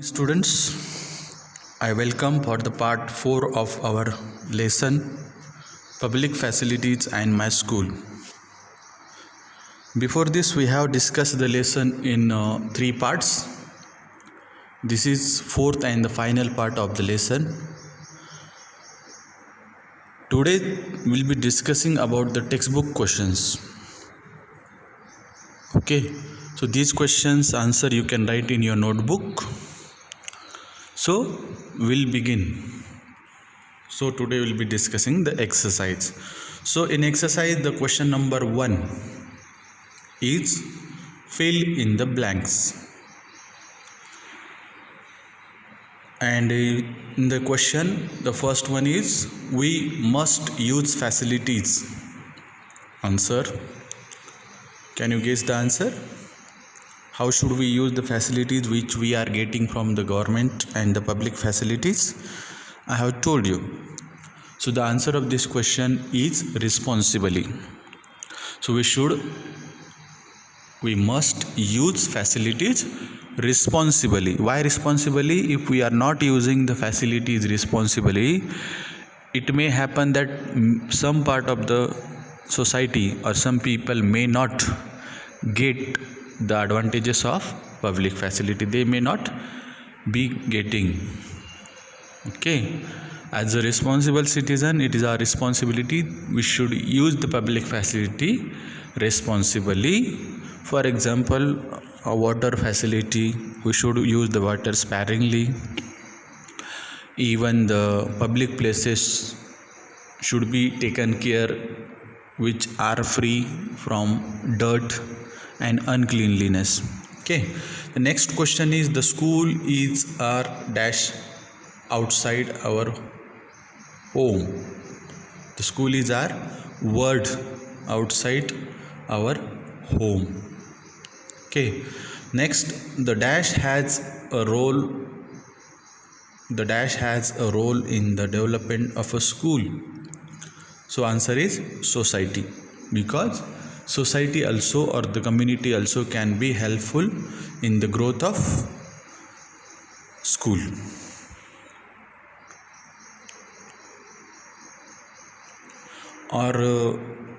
Students, I welcome for the part 4 of our lesson Public Facilities and My School. Before this, we have discussed the lesson in 3 parts. This is fourth and the final part of the lesson. Today we'll be discussing about the textbook questions. Okay, so these questions answer you can write in your notebook. So we'll begin. So today we'll be discussing the exercise. So in exercise, the question number 1 is fill in the blanks. And in the question, the first one is we must use facilities. Answer. Can you guess the answer? How should we use the facilities which we are getting from the government and the public facilities? I have told you. So the answer of this question is responsibly. So we must use facilities responsibly. Why responsibly? If we are not using the facilities responsibly, it may happen that some part of the society or some people may not get the advantages of public facility. They may not be getting. Okay, as a responsible citizen, it is our responsibility. We should use the public facility responsibly. For example, a water facility, we should use the water sparingly. Even the public places should be taken care, which are free from dirt and uncleanliness. Okay, the next question is the school is our dash outside our home. The school is our word outside our home. Okay, next, the dash has a role in the development of a school. So answer is society, because society also or the community also can be helpful in the growth of school. Or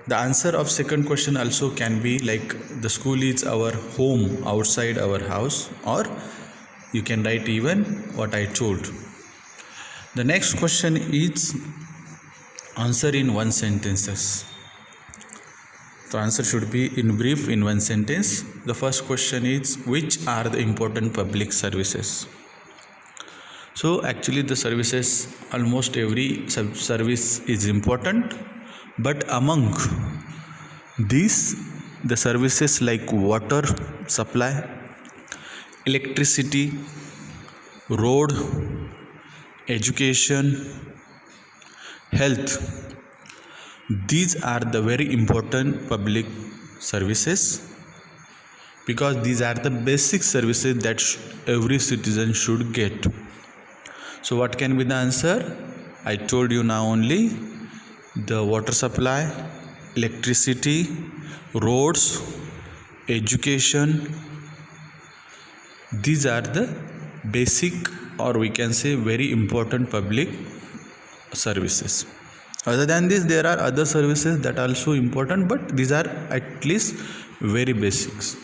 the answer of second question also can be like the school is our home outside our house, or you can write even what I told. The next question is answer in one sentences. The answer should be in brief in one sentence. The first question is which are the important public services? So actually the services, almost every service is important, but among these, the services like water supply, electricity, road, education, health, these are the very important public services, because these are the basic services that every citizen should get. So what can be the answer? I told you now only. The water supply, electricity, roads, education, these are the basic, or we can say very important public services. Other than this, there are other services that are also important, but these are at least very basics.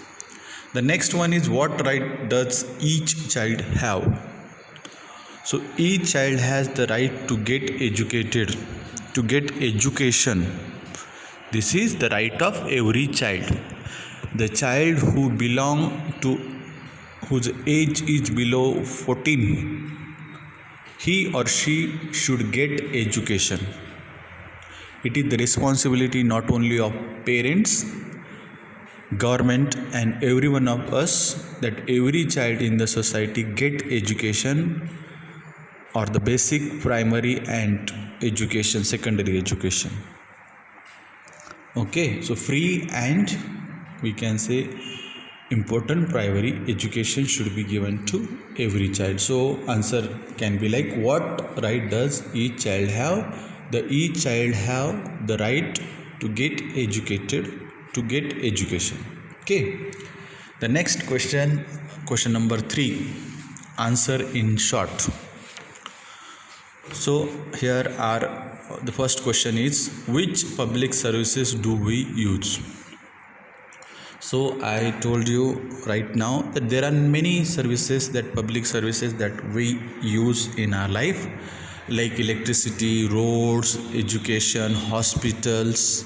The next one is what right does each child have? So each child has the right to get educated, to get education. This is the right of every child. The child whose age is below 14, he or she should get education. It is the responsibility not only of parents, government and every one of us that every child in the society get education, or the basic, primary and education, secondary education. Okay, so free and we can say important primary education should be given to every child. So answer can be like what right does each child have? Each child have the right to get educated, to get education. Okay, the next question number 3. answer in short. So here are the first question is, which public services do we use? So I told you right now that there are many services, that public services that we use in our life, like electricity, roads, education, hospitals,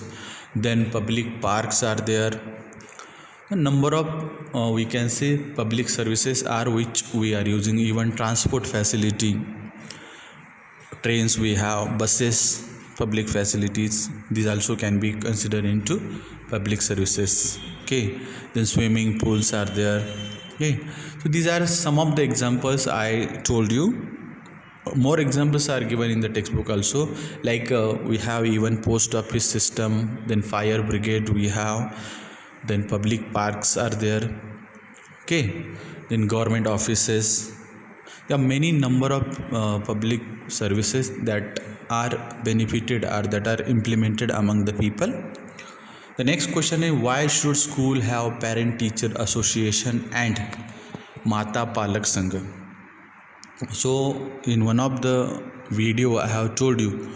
then public parks are there. A number of we can say public services are which we are using, even transport facility, trains we have, buses, public facilities, these also can be considered into public services. Okay, then swimming pools are there. Okay, so these are some of the examples I told you. More examples are given in the textbook also, like we have even post office system, then fire brigade we have, then public parks are there. Okay, then government offices. Yeah, many number of public services that are benefited or that are implemented among the people. The next question is, why should school have parent teacher association and Mata Palak Sangha? So in one of the video I have told you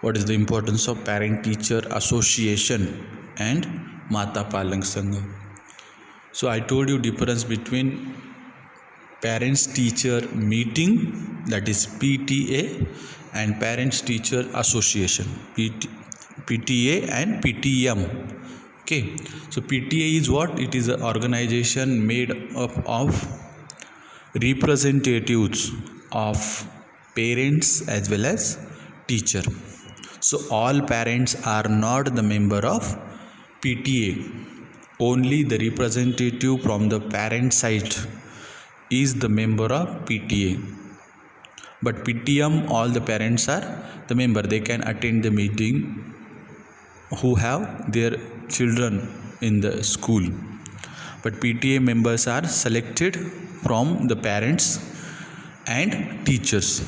what is the importance of parent teacher association and Mata Palak Sangha. So I told you difference between parents teacher meeting, that is PTA, and parents teacher association, PTA and PTM. Okay, so PTA is what? It is an organization made up of representatives of parents as well as teacher. So all parents are not the member of PTA, only the representative from the parent side is the member of PTA. But PTM, all the parents are the member, they can attend the meeting who have their children in the school. But PTA members are selected from the parents and teachers.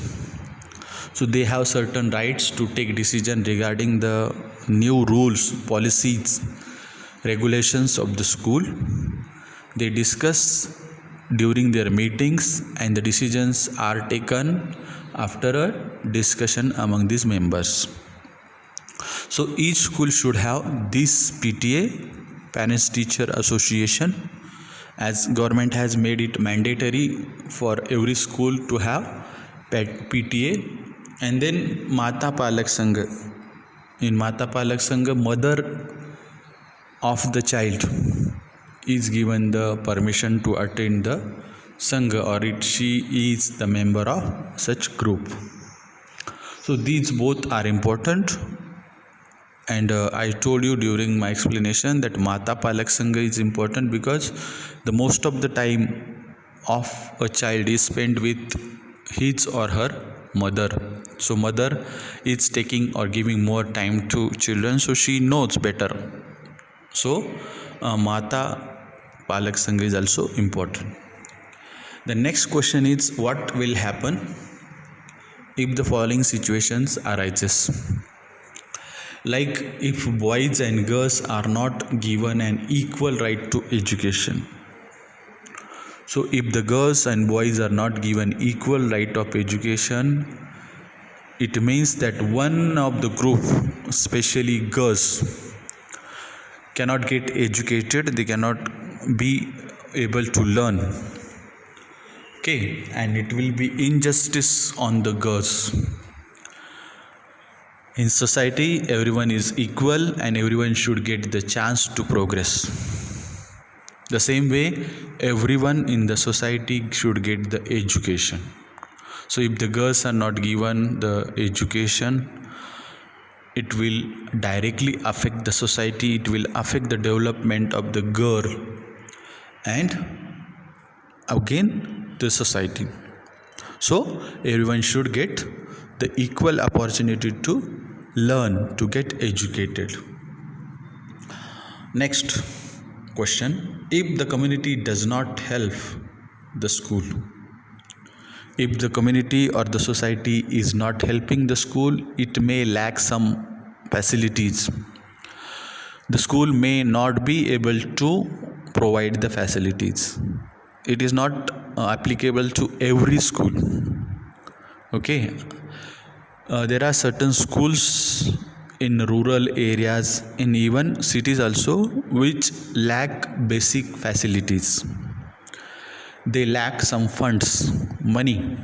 So they have certain rights to take decision regarding the new rules, policies, regulations of the school. They discuss during their meetings, and the decisions are taken after a discussion among these members. So each school should have this PTA, parents teacher association, as government has made it mandatory for every school to have PTA. And then Mata Palak Sangha. In Mata Palak Sangha, mother of the child is given the permission to attend the Sangha, or she is the member of such group. So these both are important, and I told you during my explanation that Mata Palak Sangha is important because the most of the time of a child is spent with his or her mother. So mother is taking or giving more time to children, so she knows better. So Mata Palak Sangha is also important. The next question is, what will happen if the following situations arises? Like if boys and girls are not given an equal right to education. So if the girls and boys are not given equal right of education, it means that one of the group, especially girls, cannot get educated, they cannot be able to learn. Okay, and it will be injustice on the girls. In society, everyone is equal and everyone should get the chance to progress. The same way, everyone in the society should get the education. So if the girls are not given the education, it will directly affect the society, it will affect the development of the girl and again the society. So everyone should get the equal opportunity to learn, to get educated. Next question, if the community does not help the school, if the community or the society is not helping the school, it may lack some facilities. The school may not be able to provide the facilities. it is not applicable to every school. Okay, there are certain schools in rural areas, in even cities also, which lack basic facilities. They lack some funds, money.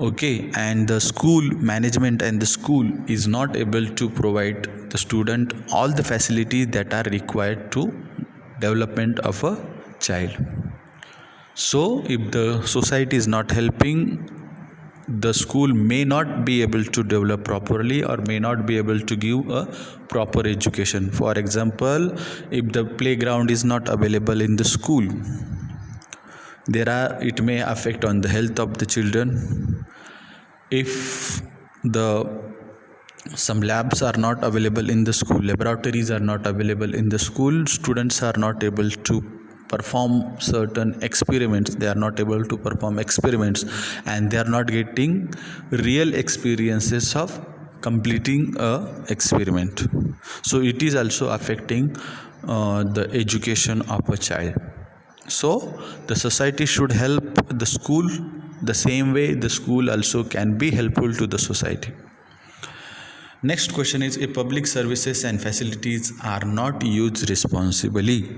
Okay, and the school management and the school is not able to provide the student all the facilities that are required to development of a child. So if the society is not helping, the school may not be able to develop properly or may not be able to give a proper education. For example, if the playground is not available in the school, it may affect on the health of the children. If the some labs are not available in the school, laboratories are not available in the school, students are not able to perform certain experiments, they are not able to perform experiments, and they are not getting real experiences of completing a experiment. So it is also affecting the education of a child. So the society should help the school the same way the school also can be helpful to the society. Next question is, if public services and facilities are not used responsibly,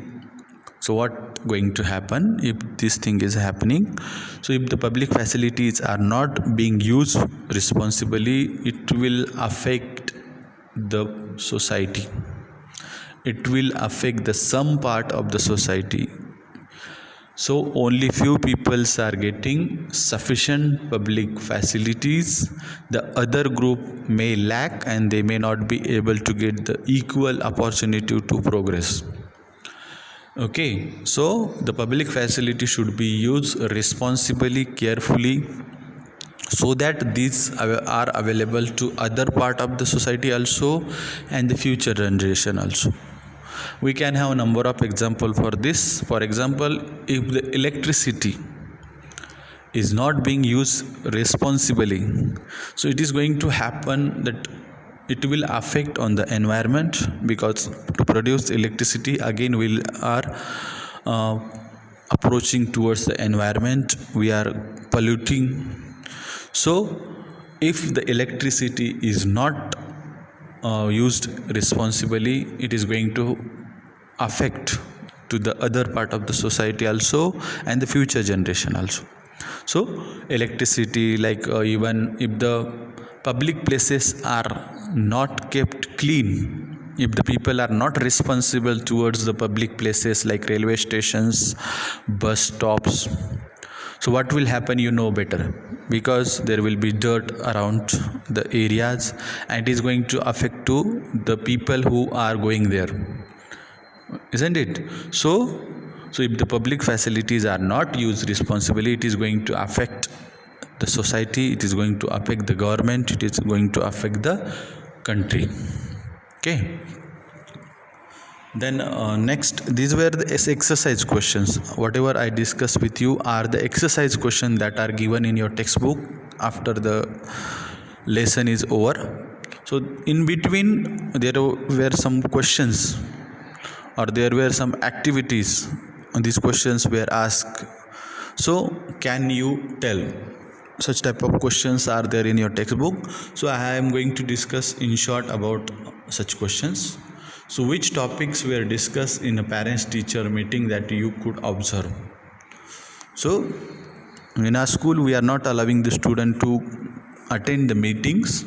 so what going to happen if this thing is happening? So if the public facilities are not being used responsibly, it will affect the society, it will affect the some part of the society. So only few peoples are getting sufficient public facilities, the other group may lack and they may not be able to get the equal opportunity to progress. Okay, so the public facility should be used responsibly, carefully, so that these are available to other part of the society also and the future generation also. We can have a number of example for this. For example, if the electricity is not being used responsibly, so it is going to happen that it will affect on the environment, because to produce electricity again we are approaching towards the environment, we are polluting. So if the electricity is not used responsibly, it is going to affect to the other part of the society also and the future generation also. So electricity, like even if the public places are not kept clean, if the people are not responsible towards the public places like railway stations, bus stops, so what will happen, you know better, because there will be dirt around the areas and it is going to affect to the people who are going there, isn't it? So if the public facilities are not used responsibly, it is going to affect the society, it is going to affect the government, it is going to affect the country. Okay, then next, these were the exercise questions. Whatever I discussed with you are the exercise questions that are given in your textbook after the lesson is over. So in between there were some questions or there were some activities, and these questions were asked. So can you tell, such type of questions are there in your textbook. So I am going to discuss in short about such questions. So which topics were discussed in a parents teacher meeting that you could observe? So in our school we are not allowing the student to attend the meetings,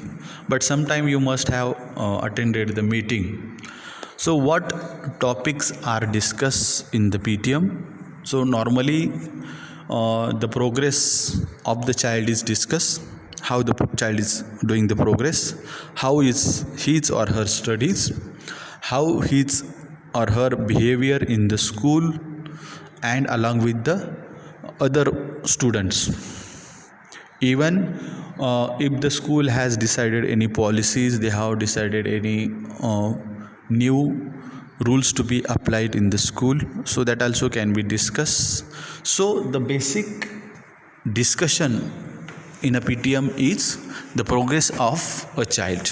but sometime you must have attended the meeting. So what topics are discussed in the PTM? So normally the progress of the child is discussed, how the child is doing the progress, how is his or her studies, how his or her behavior in the school and along with the other students. Even if the school has decided any policies, they have decided any new rules to be applied in the school, so that also can be discussed. So the basic discussion in a PTM is the progress of a child,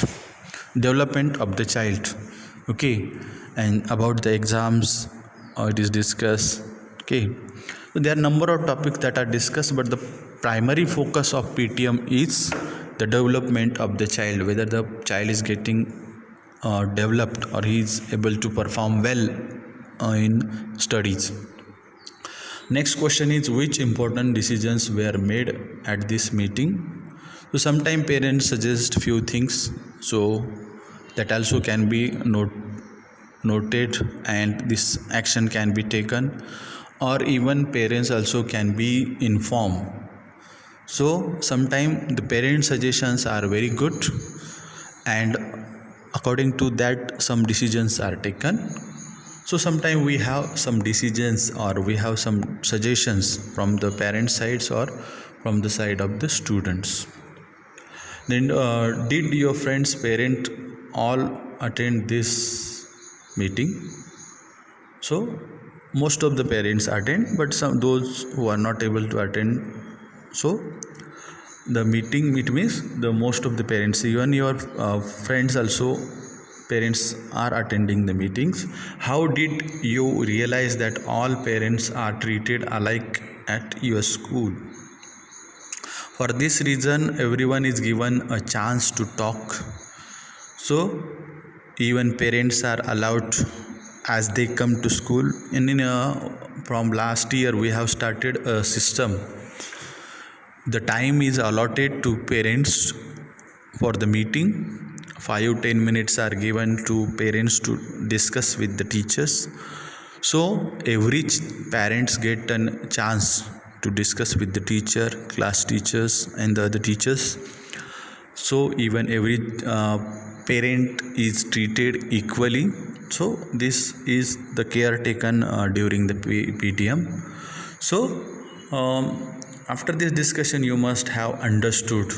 development of the child. Okay, and about the exams it is discussed. Okay, There are number of topics that are discussed, but the primary focus of PTM is the development of the child, whether the child is getting developed or he is able to perform well in studies. Next question is, which important decisions were made at this meeting? So sometimes parents suggest few things, so that also can be noted, and this action can be taken, or even parents also can be informed. So sometimes the parent suggestions are very good, and according to that some decisions are taken. So sometimes we have some decisions or we have some suggestions from the parent sides or from the side of the students. Then did your friend's parent all attend this meeting? So most of the parents attend, but some those who are not able to attend. So the meeting, it means the most of the parents, even your friends also, parents are attending the meetings. How did you realize that all parents are treated alike at your school? For this reason, everyone is given a chance to talk. So even parents are allowed as they come to school. From last year we have started a system. The time is allotted to parents for the meeting. 5-10 minutes are given to parents to discuss with the teachers. So every parents get a chance to discuss with the teacher, class teachers and the other teachers. So even every parent is treated equally. So this is the care taken during the PTM. So after this discussion you must have understood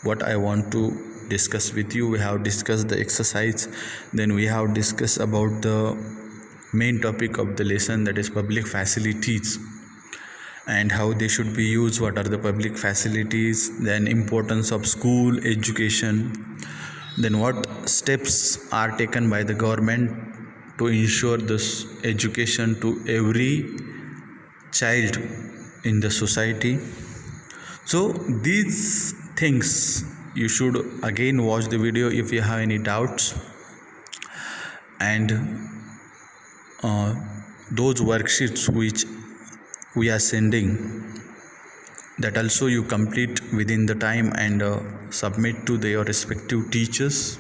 what I want to discuss with you. We have discussed the exercise, then we have discussed about the main topic of the lesson, that is public facilities and how they should be used, what are the public facilities, then importance of school education, then what steps are taken by the government to ensure this education to every child in the society. So these things you should again watch the video if you have any doubts, and those worksheets which we are sending, that also you complete within the time and submit to your respective teachers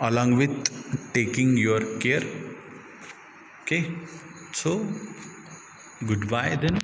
along with taking your care. Okay, so goodbye then.